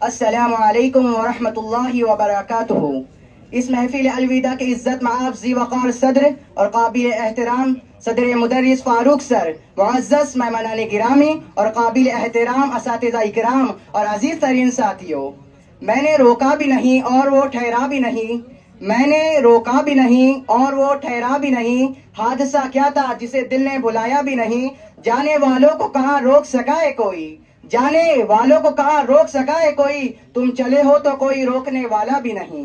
अस्सलामु अलैकुम वरहमतुल्लाहि वबरकातुहू। इस महफिल अलविदा के इज्जत मआब ज़ी वक़ार सदर और काबिल एहतराम सदर मुदर्रिस फारूक सर, मुअज़्ज़ज़ मेहमानान गिरामी और काबिल एहतराम असातिज़ा इकराम और अजीज तरीन साथियों, मैंने रोका भी नहीं और वो ठहरा भी नहीं, मैंने रोका भी नहीं और वो ठहरा भी नहीं। हादसा क्या था जिसे दिल ने बुलाया भी नहीं। जाने वालों को कहाँ रोक सका है कोई, जाने वालों को कहाँ रोक सका है कोई। तुम चले हो तो कोई रोकने वाला भी नहीं।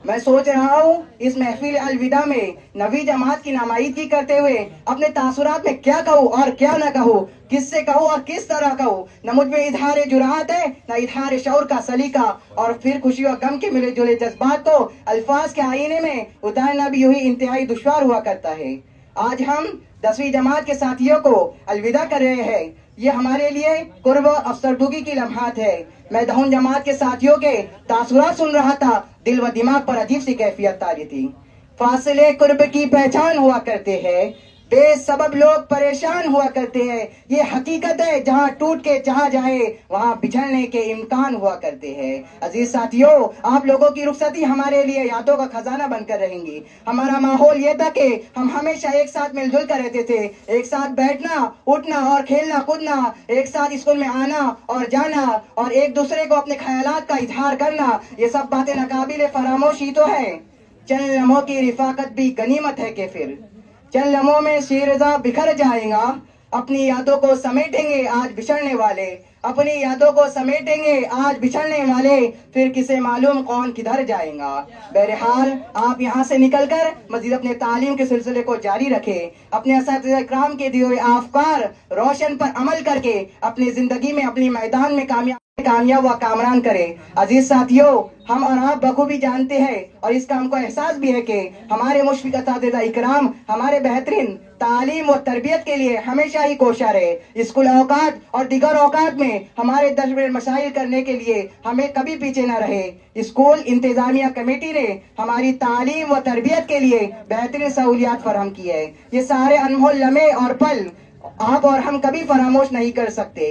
मैं सोच रहा हूँ इस महफिल अलविदा में नवी जमात की नुमाइंदगी करते हुए अपने तासुरात में क्या कहूँ और क्या न कहूँ, किससे कहूँ और किस तरह कहूँ। न मुझ में इजहार जुरात है न इजहार शौर का सलीका, और फिर खुशी और गम के मिले जुले जज्बात को अल्फाज के आईने में उतारना भी यूं ही इंतहाई दुश्वार हुआ करता है। आज हम 10वीं जमात के साथियों को अलविदा कर रहे हैं। ये हमारे लिए कुर्ब और अफसरदगी की लम्हात है। मैं 10वीं जमात के साथियों के तासुरात सुन रहा था, दिल व दिमाग पर अजीब सी कैफियत तारी थी। फासले कुर्ब की पहचान हुआ करते हैं, बेसबब लोग परेशान हुआ करते हैं। ये हकीकत है, जहाँ टूट के जहाँ जाए वहाँ बिछड़ने के इम्कान हुआ करते हैं। अजीज साथियों, आप लोगों की रुखसती हमारे लिए यादों का खजाना बनकर रहेंगी। हमारा माहौल ये था कि हम हमेशा एक साथ मिलजुल कर रहते थे, एक साथ बैठना उठना और खेलना कूदना, एक साथ स्कूल में आना और जाना और एक दूसरे को अपने ख्यालात का इजहार करना। ये सब बातें नाकाबिल फरामोशी तो है। चंद लम्हों की रिफाकत भी गनीमत है कि फिर चंद लम्हों में शीरज़ा बिखर जाएगा। अपनी यादों को समेटेंगे आज बिछड़ने वाले, अपनी यादों को समेटेंगे आज बिछड़ने वाले, फिर किसे मालूम कौन किधर जाएगा। बहरहाल आप यहाँ से निकलकर मजीद अपने तालीम के सिलसिले को जारी रखें, अपने असातिज़ा इकराम के दिए हुए अफकार रोशन पर अमल करके अपनी जिंदगी में अपनी मैदान में कामयाब व कामरान करे। अजीज साथियों, हम और आप बखूबी जानते हैं और इसका हमको एहसास भी है कि हमारे मुशफ़िक़ असातिज़ा इकराम हमारे बेहतरीन तालीम व तरबियत के लिए हमेशा ही कोशा रहे। स्कूल औकात और दीगर औकात में हमारे दर्ज मसाइल करने के लिए हमें कभी पीछे न रहे। स्कूल इंतजामिया कमेटी ने हमारी तालीम व तरबियत के लिए बेहतरीन सहूलियात फराहम की है। ये सारे अनमोल लम्हे और पल आप और हम कभी फरामोश नहीं कर सकते।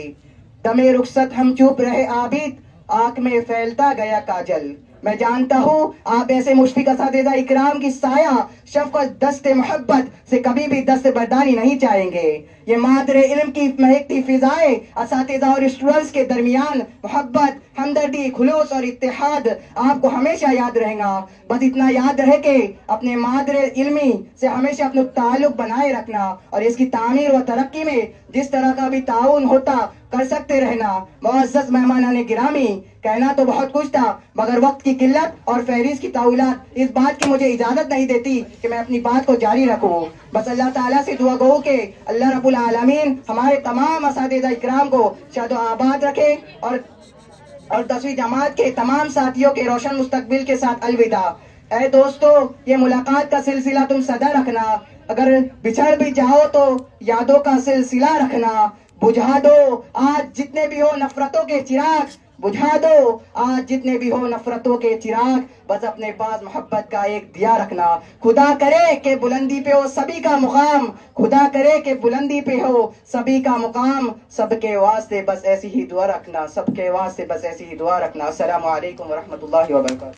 दमे रुखसत हम चुप रहे आबिद, आंख में फैलता गया काजल। मैं जानता हूँ आप ऐसे मुशफ़िक़ असातिज़ा इकराम की साया शफ़क़त दस्ते मोहब्बत से कभी भी दस्ते बरदारी नहीं चाहेंगे। ये मादरे इल्म की महकती फिजाएं असातिज़ा और स्टूडेंट्स के दरमियान मोहब्बत, हमदर्दी, खुलूस और इत्तेहाद आपको हमेशा याद रहेगा। बस इतना याद रहे कि अपने मादरे इल्मी से हमेशा अपना ताल्लुक बनाए रखना और इसकी तामीर व तरक्की में जिस तरह का भी ताउन होता कर सकते रहना। मुअज़्ज़ज़ मेहमानान गिरामी, कहना तो बहुत कुछ था मगर वक्त की किल्लत और फहरिस्त की तावीलात इस बात की मुझे इजाजत नहीं देती कि मैं अपनी बात को जारी रखूं। बस अल्लाह ताला से दुआ गो कि अल्लाह रब्बुल आलमीन हमारे तमाम असातिज़ा इकराम को शाद आबाद रखे और 10वीं जमात के तमाम साथियों के रोशन मुस्तकबिल के साथ अलविदा। ऐ दोस्तों, ये मुलाकात का सिलसिला तुम सदा रखना, अगर बिछड़ भी जाओ तो यादों का सिलसिला रखना। बुझा दो आज जितने भी हो नफरतों के चिराग, बुझा दो आज जितने भी हो नफरतों के चिराग, बस अपने पास मोहब्बत का एक दिया रखना। खुदा करे कि बुलंदी पे हो सभी का मुकाम, खुदा करे कि बुलंदी पे हो सभी का मुकाम। सबके वास्ते बस ऐसी ही दुआ रखना, सबके वास्ते बस ऐसी ही दुआ रखना। अस्सलामु अलैकुम वरहमतुल्लाहि वबरकातुहू।